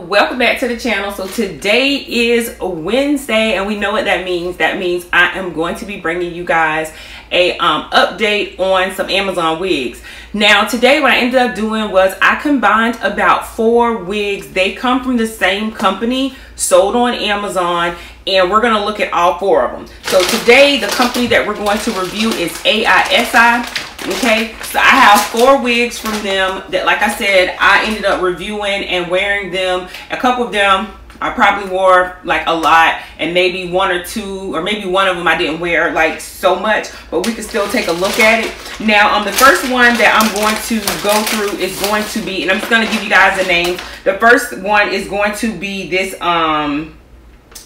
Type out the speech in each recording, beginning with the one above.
Welcome back to the channel. So today is Wednesday and we know what that means. That means I am going to be bringing you guys a update on some Amazon wigs. Now today what I ended up doing was I combined about 4 wigs. They come from the same company, sold on Amazon, and we're going to look at all 4 of them. So today the company that we're going to review is Aisi. Okay, so I have 4 wigs from them that, like I said, I ended up reviewing and wearing them. A couple of them I probably wore like a lot, and maybe 1 or 2, or maybe 1 of them I didn't wear like so much, but we can still take a look at it. Now the first one that I'm going to go through is going to be, and I'm just going to give you guys a name. The first one is going to be this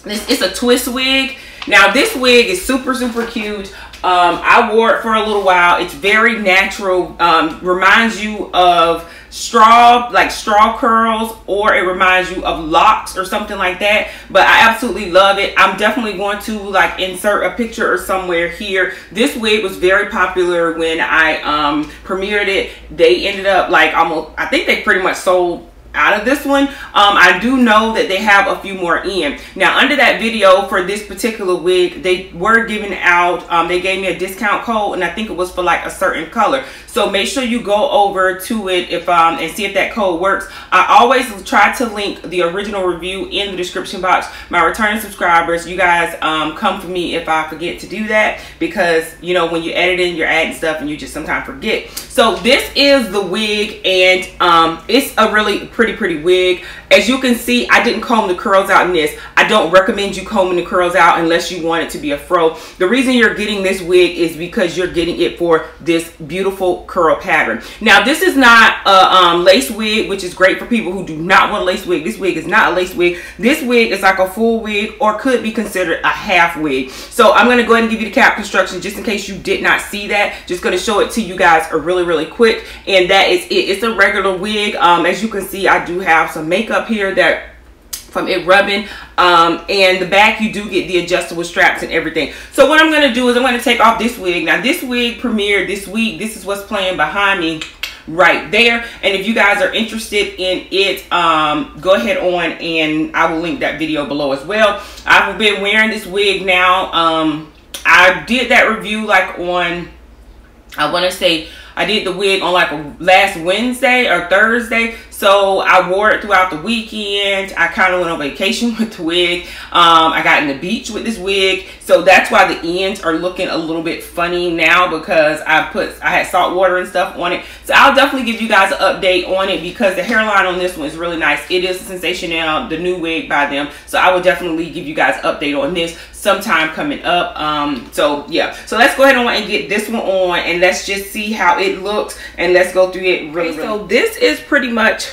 it's a twist wig. Now this wig is super cute. I wore it for a little while. It's very natural. Reminds you of straw, like straw curls, or it reminds you of locks or something like that. But I absolutely love it. I'm definitely going to like insert a picture or somewhere here. This wig was very popular when I premiered it. They ended up like almost, I think they pretty much sold out of this one. I do know that they have a few more in. Now under that video for this particular wig, they were giving out, they gave me a discount code, and I think it was for like a certain color. So make sure you go over to it if and see if that code works. I always try to link the original review in the description box. My returning subscribers, you guys come for me if I forget to do that, because you know when you're editing, you're adding stuff and you just sometimes forget. So this is the wig, and it's a really pretty wig. As you can see, I didn't comb the curls out in this. I don't recommend you combing the curls out unless you want it to be a fro. The reason you're getting this wig is because you're getting it for this beautiful curl pattern. Now this is not a lace wig, which is great for people who do not want a lace wig. This wig is not a lace wig. This wig is like a full wig, or could be considered a half wig. So I'm going to go ahead and give you the cap construction just in case you did not see that. Just going to show it to you guys really quick, and that is it. It's a regular wig. As you can see, I do have some makeup here that from it rubbing, and the back you do get the adjustable straps and everything. So what I'm going to do is I'm going to take off this wig. Now this wig premiered this week. This is what's playing behind me right there, and if you guys are interested in it, go ahead on and I will link that video below as well. I've been wearing this wig now. I did that review like on, I want to say I did the wig on like last Wednesday or Thursday. So I wore it throughout the weekend. I kind of went on vacation with the wig. I got in the beach with this wig. So that's why the ends are looking a little bit funny now, because I had salt water and stuff on it. So I'll definitely give you guys an update on it, because the hairline on this one is really nice. It is Sensational, the new wig by them. So I will definitely give you guys an update on this sometime coming up. So yeah, so let's go ahead on and get this one on, and let's just see how it looks, and let's go through it really. So this is pretty much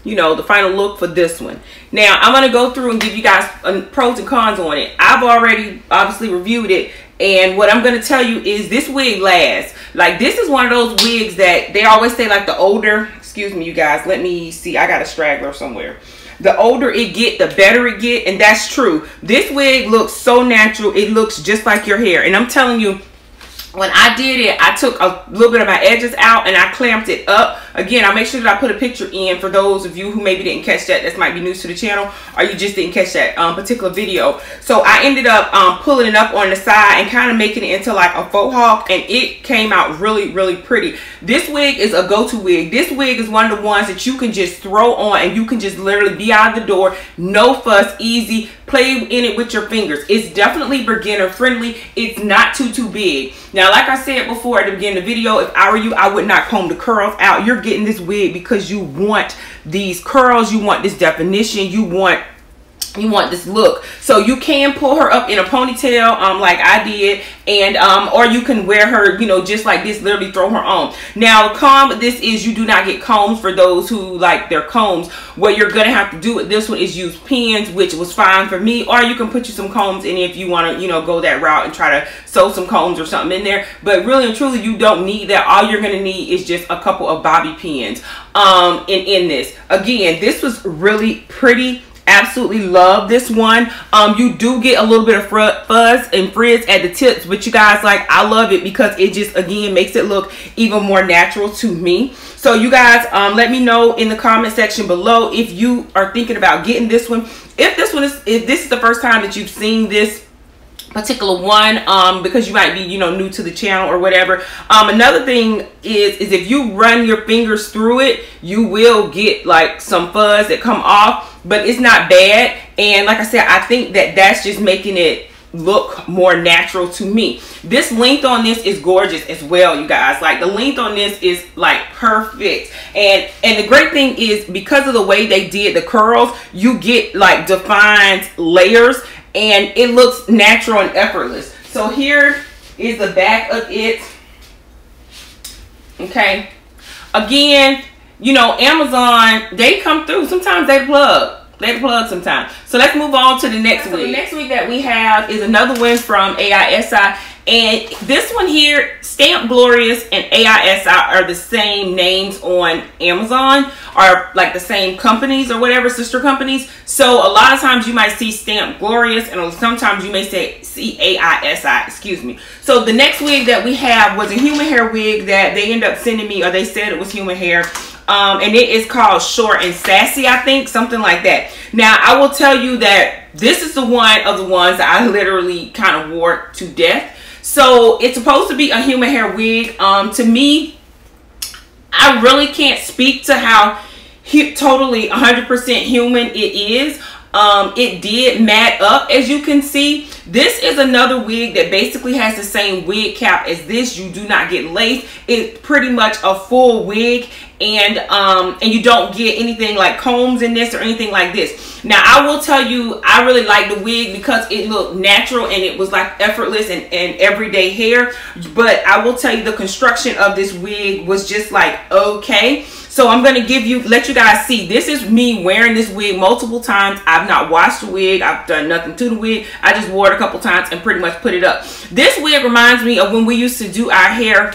you know, the final look for this one. Now I'm going to go through and give you guys pros and cons on it. I've already obviously reviewed it, and what I'm going to tell you is this wig lasts. Like, this is one of those wigs that they always say, like, the older, excuse me you guys, let me see, I got a straggler somewhere. The older it get, the better it get, and that's true. This wig looks so natural. It looks just like your hair, and I'm telling you, when I did it, I took a little bit of my edges out and I clamped it up. Again, I'll make sure that I put a picture in for those of you who maybe didn't catch that. That might be new to the channel, or you just didn't catch that particular video. So I ended up pulling it up on the side and kind of making it into like a faux hawk, and it came out really pretty. This wig is a go-to wig. This wig is one of the ones that you can just throw on and you can just literally be out of the door. No fuss, easy. Play in it with your fingers. It's definitely beginner friendly. It's not too big. Now, like I said before at the beginning of the video, if I were you, I would not comb the curls out. You're getting this wig because you want these curls, you want this definition, you want this look. So you can pull her up in a ponytail like I did, and or you can wear her, you know, just like this, literally throw her on. Now the con with this is you do not get combs for those who like their combs. What you're gonna have to do with this one is use pins, which was fine for me, or you can put you some combs in if you want to, you know, go that route and try to sew some combs or something in there. But really and truly, you don't need that. All you're gonna need is just a couple of bobby pins in this. Again, this was really pretty. Absolutely love this one. You do get a little bit of fuzz and frizz at the tips, but you guys, like, I love it because it just, again, makes it look even more natural to me. So you guys, let me know in the comment section below if you are thinking about getting this one. If this is the first time that you've seen this particular one, because you might be, you know, new to the channel or whatever. Another thing is if you run your fingers through it, you will get like some fuzz that come off, but it's not bad. And like I said, I think that that's just making it look more natural to me. This length on this is gorgeous as well, you guys. Like, the length on this is like perfect. And the great thing is, because of the way they did the curls, you get like defined layers and it looks natural and effortless. So here is the back of it. Okay, again, you know, Amazon, they come through. Sometimes they plug sometimes. So let's move on to the next wig. The next wig that we have is another one from Aisi, and this one here, Stamp Glorious and Aisi are the same names on Amazon, are like the same companies or whatever, sister companies. So a lot of times you might see Stamp Glorious, and sometimes you may see Aisi, excuse me. So the next wig that we have was a human hair wig that they ended up sending me, or they said it was human hair. And it is called Short and Sassy, I think, something like that. Now, I will tell you that this is the one of the ones that I literally kind of wore to death. So it's supposed to be a human hair wig. To me, I really can't speak to how totally 100% human it is. It did mat up, as you can see. This is another wig that basically has the same wig cap as this. You do not get lace. It's pretty much a full wig, and you don't get anything like combs in this or anything like this. Now, I will tell you, I really like the wig because it looked natural and it was like effortless and everyday hair. But I will tell you, the construction of this wig was just like okay. So I'm going to let you guys see. This is me wearing this wig multiple times. I've not washed the wig. I've done nothing to the wig. I just wore it a couple times and pretty much put it up. This wig reminds me of when we used to do our hair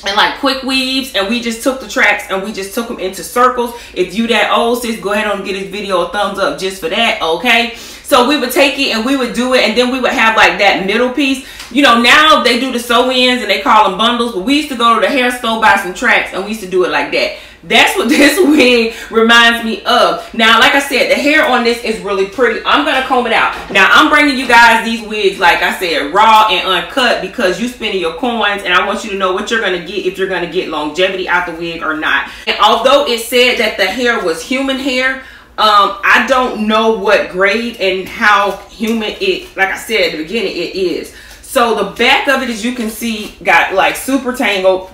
and like quick weaves, and we just took the tracks and we just took them into circles. If you that old, sis, go ahead and give this video a thumbs up just for that, okay? So we would take it and we would do it, and then we would have like that middle piece. You know, now they do the sew-ins and they call them bundles, but we used to go to the hair store, buy some tracks, and we used to do it like that. That's what this wig reminds me of. Now, like I said, the hair on this is really pretty. I'm going to comb it out. Now, I'm bringing you guys these wigs, like I said, raw and uncut, because you spending your coins, and I want you to know what you're going to get, if you're going to get longevity out the wig or not. And although it said that the hair was human hair, I don't know what grade and how human it, like I said at the beginning, it is. So the back of it, as you can see, got like super tangled.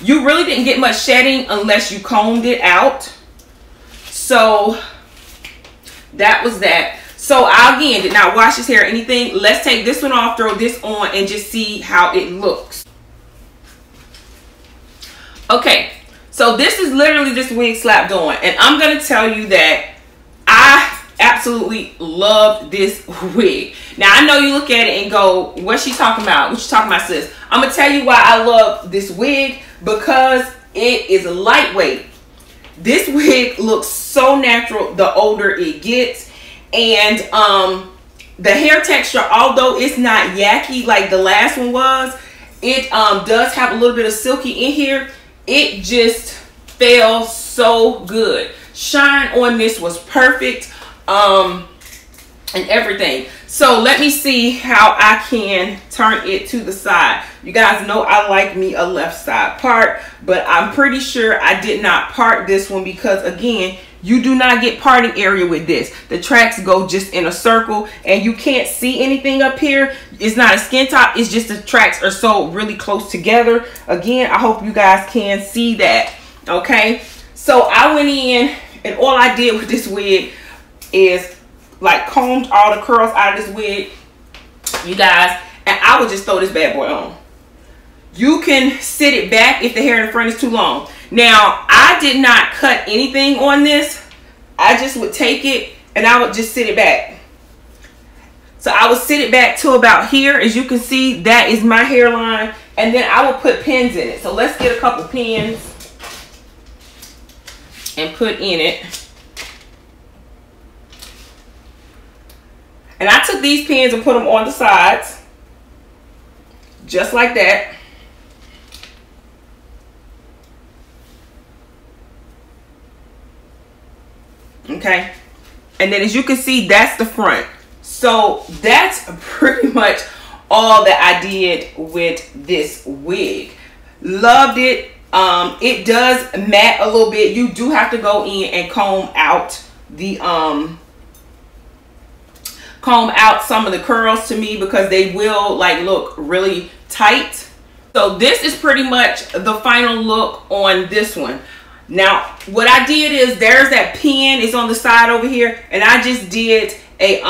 You really didn't get much shedding unless you combed it out. So that was that. So I, again, did not wash his hair or anything. Let's take this one off, throw this on, and just see how it looks. Okay, so this is literally this wig slapped on, and I'm going to tell you that I absolutely love this wig. Now, I know you look at it and go, what's she talking about? What you talking about, sis? I'm going to tell you why I love this wig, because it is lightweight. This wig looks so natural the older it gets. And the hair texture, although it's not yucky like the last one was, it does have a little bit of silky in here. It just felt so good. Shine on this was perfect. And everything. So let me see how I can turn it to the side. You guys know I like me a left side part, but I'm pretty sure I did not part this one because, again, you do not get parting area with this. The tracks go just in a circle and you can't see anything up here. It's not a skin top. It's just the tracks are so really close together. Again, I hope you guys can see that. Okay. So I went in and all I did with this wig is like combed all the curls out of this wig, you guys, and I would just throw this bad boy on. You can sit it back if the hair in the front is too long. Now, I did not cut anything on this. I just would take it and I would just sit it back. So I would sit it back to about here. As you can see, that is my hairline, and then I will put pins in it. So let's get a couple pins and put in it. And I took these pins and put them on the sides, just like that. Okay, and then as you can see, that's the front. So that's pretty much all that I did with this wig. Loved it. It does matte a little bit. You do have to go in and comb out the some of the curls to me, because they will like look really tight. So this is pretty much the final look on this one. Now what I did is, there's that pin, it's on the side over here, and I just did a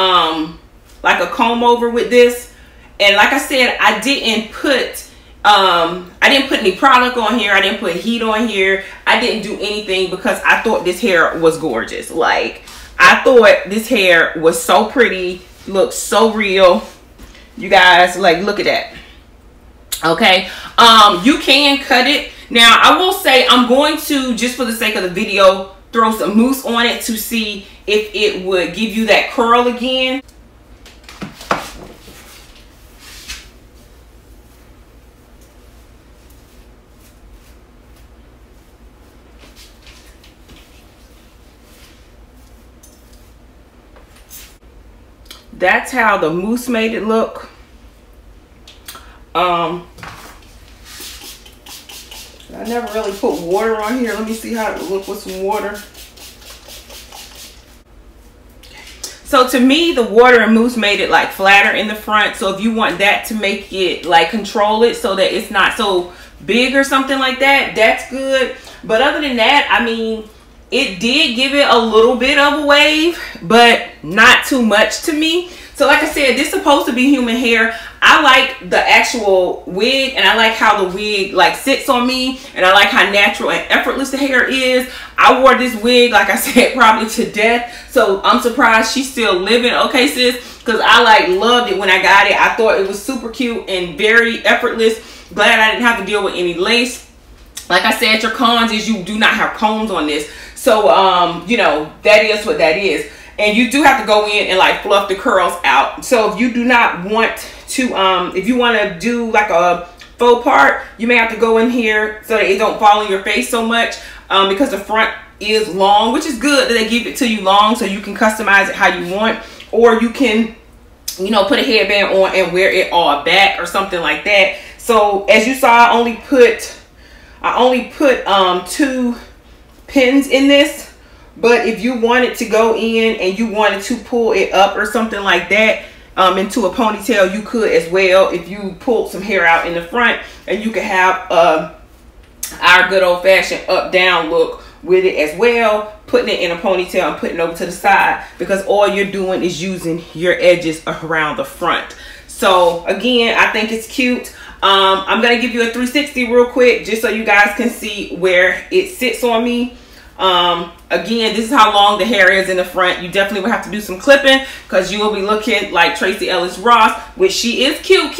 like a comb over with this. And like I said, I didn't put any product on here. I didn't put heat on here. I didn't do anything because I thought this hair was gorgeous. Like, I thought this hair was so pretty, looks so real. You guys, like, look at that. Okay, you can cut it. Now I will say, I'm going to, just for the sake of the video, throw some mousse on it to see if it would give you that curl again. That's how the mousse made it look. I never really put water on here. Let me see how it would look with some water. So to me, the water and mousse made it like flatter in the front. So if you want that to make it like control it so that it's not so big or something like that, that's good. But other than that, I mean, it did give it a little bit of a wave, but not too much to me. So like I said, this is supposed to be human hair. I like the actual wig, and I like how the wig like sits on me, and I like how natural and effortless the hair is. I wore this wig, like I said, probably to death. So I'm surprised she's still living. Okay, sis, because I like loved it when I got it. I thought it was super cute and very effortless. Glad I didn't have to deal with any lace. Like I said, your cons is you do not have combs on this. So, you know, that is what that is. And you do have to go in and like fluff the curls out. So if you do not want to, if you want to do like a faux part, you may have to go in here so that it don't fall in your face so much, because the front is long, which is good that they give it to you long so you can customize it how you want. Or you can, you know, put a headband on and wear it all back or something like that. So as you saw, I only put 2 pins in this. But if you wanted to go in and you wanted to pull it up or something like that into a ponytail, you could as well, if you pulled some hair out in the front, and you could have our good old-fashioned up-down look with it as well, putting it in a ponytail and putting it over to the side, because all you're doing is using your edges around the front. So again, I think it's cute. I'm going to give you a 360 real quick just so you guys can see where it sits on me. Again, this is how long the hair is in the front. You definitely will have to do some clipping, because you will be looking like Tracee Ellis Ross, which she is cute.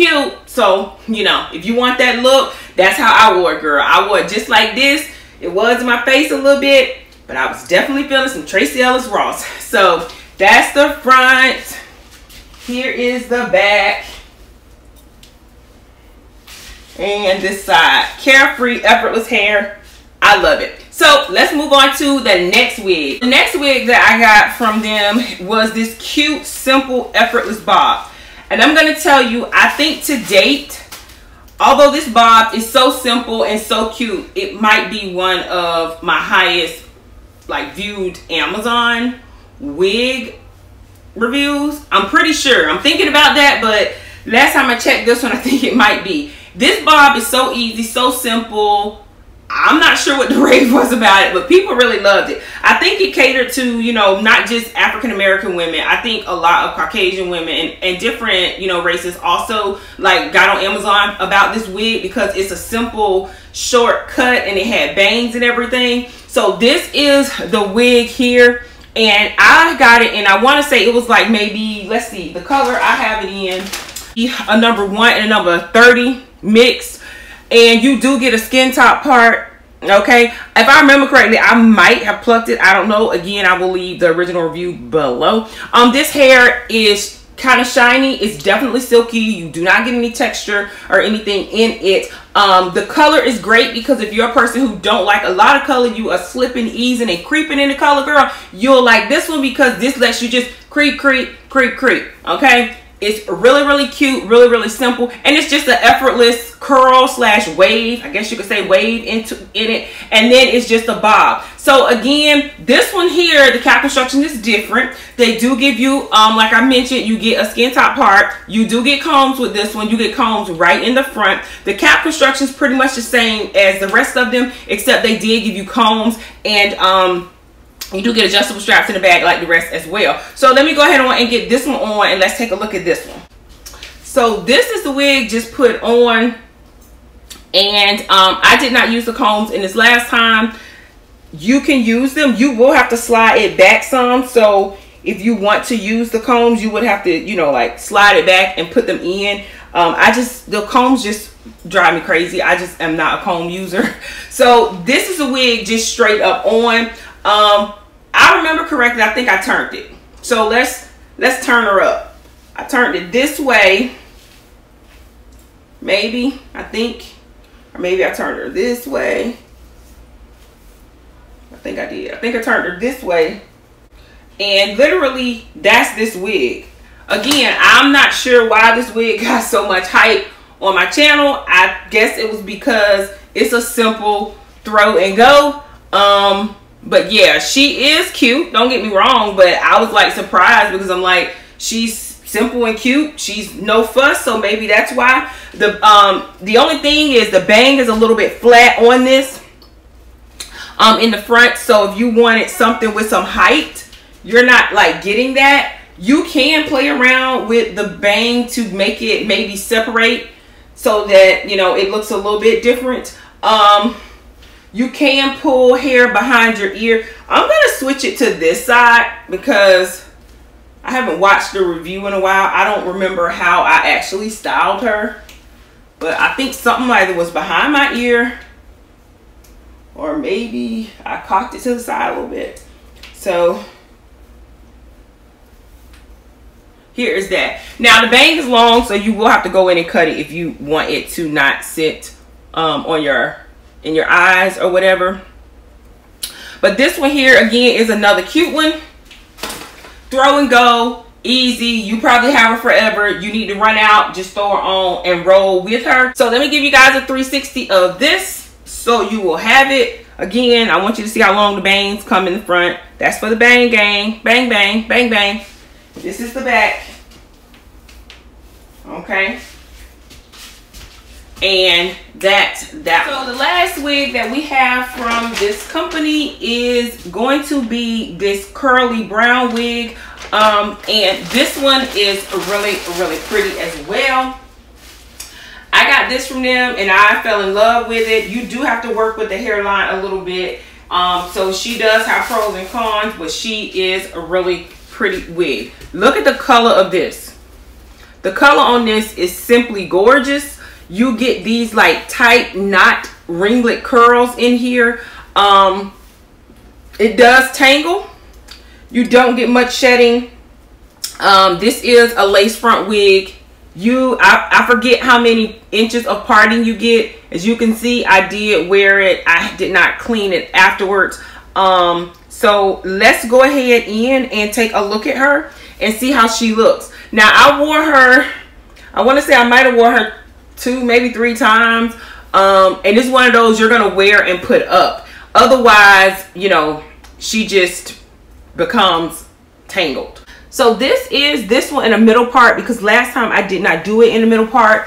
So, you know, if you want that look, that's how I wore it, girl. I wore it just like this. It was in my face a little bit, but I was definitely feeling some Tracee Ellis Ross. So that's the front. Here is the back. And this side. Carefree, effortless hair. I love it. So let's move on to the next wig. The next wig that I got from them was this cute, simple, effortless bob. And I'm going to tell you, I think to date, although this bob is so simple and so cute, it might be one of my highest like viewed Amazon wig reviews. I'm pretty sure. I'm thinking about that, but last time I checked this one, I think it might be. This bob is so easy, so simple. I'm not sure what the rave was about it, but people really loved it. I think it catered to, you know, not just African-American women. I think a lot of Caucasian women and different, you know, races also like got on Amazon about this wig, because it's a simple short cut and it had bangs and everything. So this is the wig here, and I got it, and I want to say it was like maybe, let's see, the color I have it in, a number 1 and a number 30 mixed. And you do get a skin top part, okay? If I remember correctly, I might have plucked it. I don't know. Again, I will leave the original review below. This hair is kind of shiny. It's definitely silky. You do not get any texture or anything in it. The color is great because if you're a person who don't like a lot of color, you are slipping, easing, and creeping in the color, girl, you'll like this one because this lets you just creep, creep, creep, creep. Okay? It's really, really cute, really, really simple, and it's just an effortless curl slash wave. I guess you could say wave in it, and then it's just a bob. So again, this one here, the cap construction is different. They do give you, like I mentioned, you get a skin top part. You do get combs with this one. You get combs right in the front. The cap construction is pretty much the same as the rest of them, except they did give you combs, and you do get adjustable straps in the bag like the rest as well. So let me go ahead on and get this one on, and let's take a look at this one. So this is the wig just put on, and I did not use the combs in this last time. You can use them. You will have to slide it back some. So if you want to use the combs, you would have to, you know, like slide it back and put them in. The combs just drive me crazy. I just am not a comb user. So this is a wig just straight up on. I remember correctly, I think I turned it. So let's turn her up. I turned it this way. Maybe, I think. Or maybe I turned her this way. I think I did. I think I turned her this way. And literally, that's this wig. Again, I'm not sure why this wig got so much hype on my channel. I guess it was because it's a simple throw and go. But yeah, she is cute, don't get me wrong, but I was like surprised because I'm like, she's simple and cute. She's no fuss, so maybe that's why. The only thing is the bang is a little bit flat on this in the front. So if you wanted something with some height, you're not like getting that. You can play around with the bang to make it maybe separate so that, you know, it looks a little bit different. You can pull hair behind your ear. I'm going to switch it to this side because I haven't watched the review in a while. I don't remember how I actually styled her. But I think something either was behind my ear or maybe I cocked it to the side a little bit. So here is that. Now the bang is long, so you will have to go in and cut it if you want it to not sit in your eyes or whatever. But this one here again is another cute one. Throw and go, easy. You probably have her forever. You need to run out, just throw her on and roll with her. So let me give you guys a 360 of this so you will have it. Again, I want you to see how long the bangs come in the front. That's for the bang gang. Bang, bang, bang, bang. This is the back. Okay. And that's that. So the last wig that we have from this company is going to be this curly brown wig. And this one is really, really pretty as well. I got this from them and I fell in love with it. You do have to work with the hairline a little bit. So she does have pros and cons, but she is a really pretty wig. Look at the color of this. The color on this is simply gorgeous. You get these like tight knot ringlet curls in here. It does tangle. You don't get much shedding. This is a lace front wig. I forget how many inches of parting you get. As you can see, I did wear it. I did not clean it afterwards. So let's go ahead and take a look at her and see how she looks. Now I wore her, I want to say I might have wore her 2, maybe 3 times. And it's one of those you're gonna wear and put up. Otherwise, you know, she just becomes tangled. So this one in the middle part, because last time I did not do it in the middle part.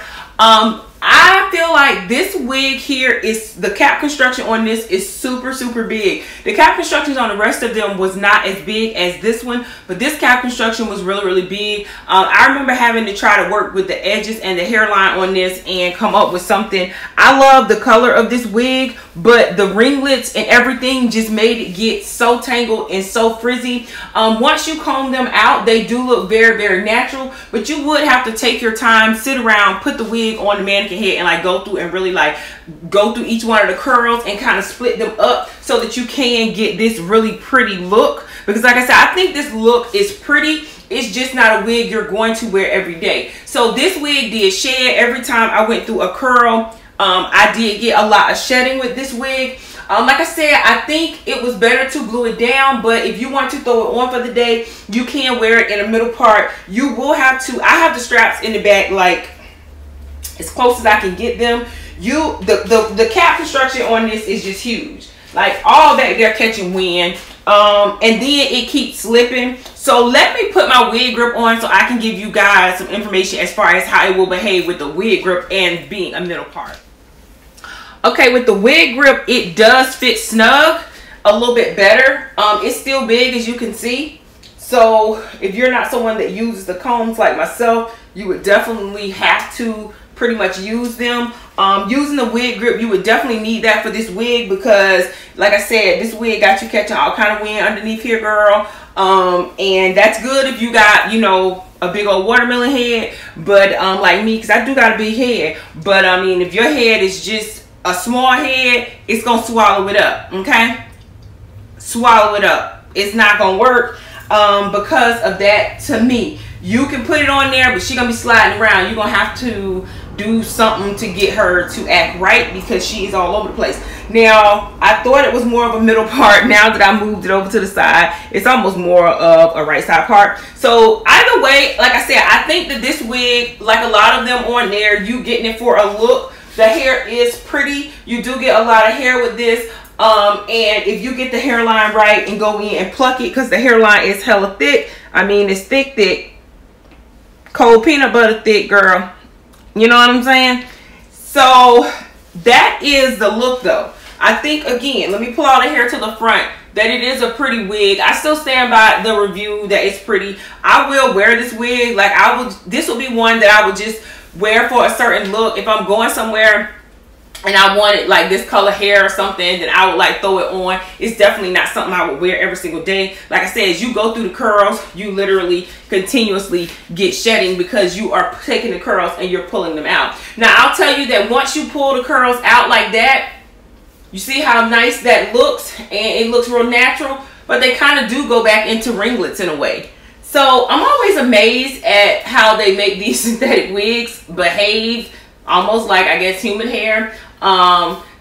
I feel like this wig here is, the cap construction on this is super, super big. The cap constructions on the rest of them was not as big as this one, but this cap construction was really, really big. I remember having to try to work with the edges and the hairline on this and come up with something. I love the color of this wig, but the ringlets and everything just made it get so tangled and so frizzy. Once you comb them out, they do look very, very natural, but you would have to take your time, sit around, put the wig on the mannequin head and like go through and really like go through each one of the curls and kind of split them up so that you can get this really pretty look. Because like I said, I think this look is pretty. it's just not a wig you're going to wear every day. So this wig did shed every time I went through a curl. I did get a lot of shedding with this wig. Like I said, I think it was better to glue it down, but if you want to throw it on for the day, you can wear it in the middle part. You will have to, I have the straps in the back like as close as I can get them. The cap construction on this is just huge. Like all back there catching wind. And then it keeps slipping. So let me put my wig grip on so I can give you guys some information as far as how it will behave with the wig grip and being a middle part. Okay, with the wig grip, it does fit snug a little bit better. It's still big, as you can see. So if you're not someone that uses the combs like myself, you would definitely have to pretty much use them. Using the wig grip, you would definitely need that for this wig because, like I said, this wig got you catching all kind of wind underneath here, girl. And that's good if you got, you know, a big old watermelon head. But like me, because I do got a big head. But I mean, if your head is just a small head, it's gonna swallow it up. Okay, swallow it up. It's not gonna work because of that. To me, you can put it on there, but she's gonna be sliding around. You're gonna have to do something to get her to act right because she is all over the place. Now, I thought it was more of a middle part. Now that I moved it over to the side, it's almost more of a right side part. So either way, like I said, I think that this wig, like a lot of them on there, you getting it for a look. The hair is pretty. You do get a lot of hair with this. And if you get the hairline right and go in and pluck it, because the hairline is hella thick. I mean, it's thick. Cold peanut butter thick, girl. You know what I'm saying? So that is the look though. I think, again, let me pull all the hair to the front, that it is a pretty wig. I still stand by the review that it's pretty. I will wear this wig. Like this will be one that I would just wear for a certain look. If I'm going somewhere and I wanted like this color hair or something, then I would like throw it on. It's definitely not something I would wear every single day. Like I said, as you go through the curls, you literally continuously get shedding because you are taking the curls and you're pulling them out. Now I'll tell you that once you pull the curls out like that, you see how nice that looks, and it looks real natural, but they kind of do go back into ringlets in a way. So I'm always amazed at how they make these synthetic wigs behave almost like, I guess, human hair.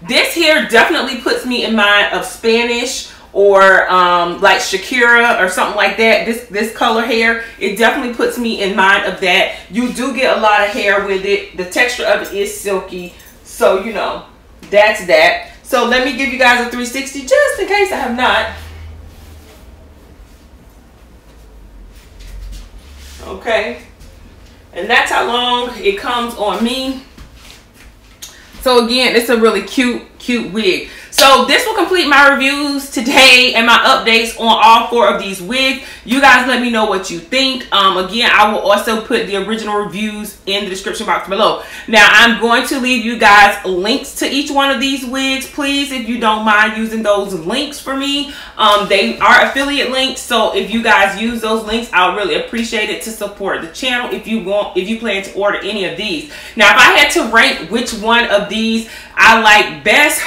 This here definitely puts me in mind of Spanish or like Shakira or something like that. This color hair, it definitely puts me in mind of that. You do get a lot of hair with it. The texture of it is silky. So, you know, that's that. So let me give you guys a 360 just in case I have not. Okay, and that's how long it comes on me. So again, it's a really cute wig. So this will complete my reviews today and my updates on all 4 of these wigs. You guys let me know what you think. Again, I will also put the original reviews in the description box below. Now, I'm going to leave you guys links to each one of these wigs. Please, if you don't mind using those links for me. They are affiliate links, so if you guys use those links, I'll really appreciate it to support the channel if you plan to order any of these. Now, if I had to rank which one of these I like best,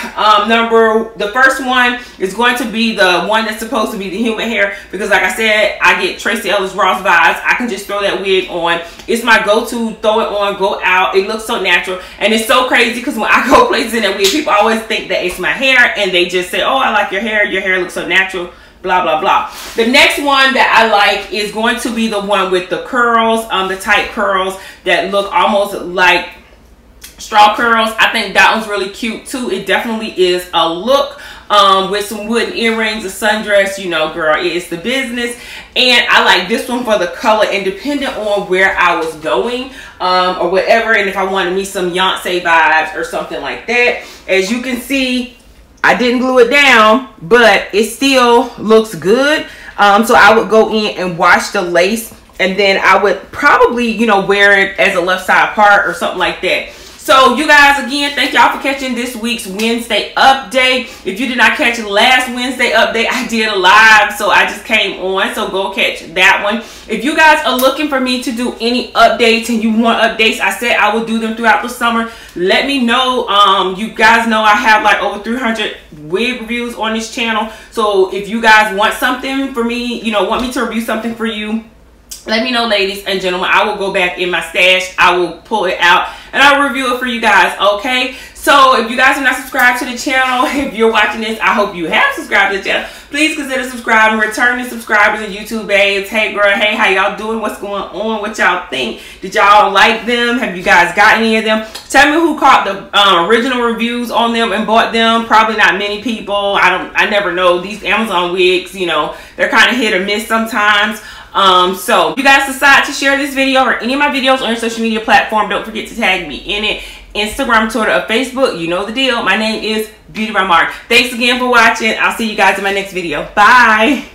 the first one is going to be the one that's supposed to be the human hair, because like I said, I get Tracy Ellis Ross vibes. I can just throw that wig on. It's my go-to, throw it on, go out. It looks so natural, and it's so crazy because when I go places in that wig, people always think that it's my hair, and they just say, oh, I like your hair looks so natural, blah blah blah. The next one that I like is going to be the one with the curls, the tight curls that look almost like straw curls. I think that one's really cute too. It definitely is a look with some wooden earrings, a sundress, you know, girl, it's the business. And I like this one for the color, and depending on where I was going or whatever, and if I wanted me some Beyonce vibes or something like that. As you can see, I didn't glue it down, but it still looks good. So I would go in and wash the lace, and then I would probably, you know, wear it as a left side part or something like that. So you guys, again, thank y'all for catching this week's Wednesday update. If you did not catch last Wednesday update, I did a live, so I just came on, so go catch that one. If you guys are looking for me to do any updates and you want updates, I said I will do them throughout the summer. Let me know. You guys know I have like over 300 wig reviews on this channel. So if you guys want something for me, you know, want me to review something for you, let me know, ladies and gentlemen. I will go back in my stash. I will pull it out and I'll review it for you guys, okay? So if you guys are not subscribed to the channel, if you're watching this, I hope you have subscribed to the channel. Please consider subscribing, returning subscribers and YouTube babes. Hey girl, hey, how y'all doing? What's going on? What y'all think? Did y'all like them? Have you guys got any of them? Tell me who caught the original reviews on them and bought them. Probably not many people. I never know. These Amazon wigs, you know, they're kind of hit or miss sometimes. So if you guys decide to share this video or any of my videos on your social media platform, don't forget to tag me in it. Instagram, Twitter, or Facebook, you know the deal. My name is Beauty by Mark. Thanks again for watching. I'll see you guys in my next video. Bye.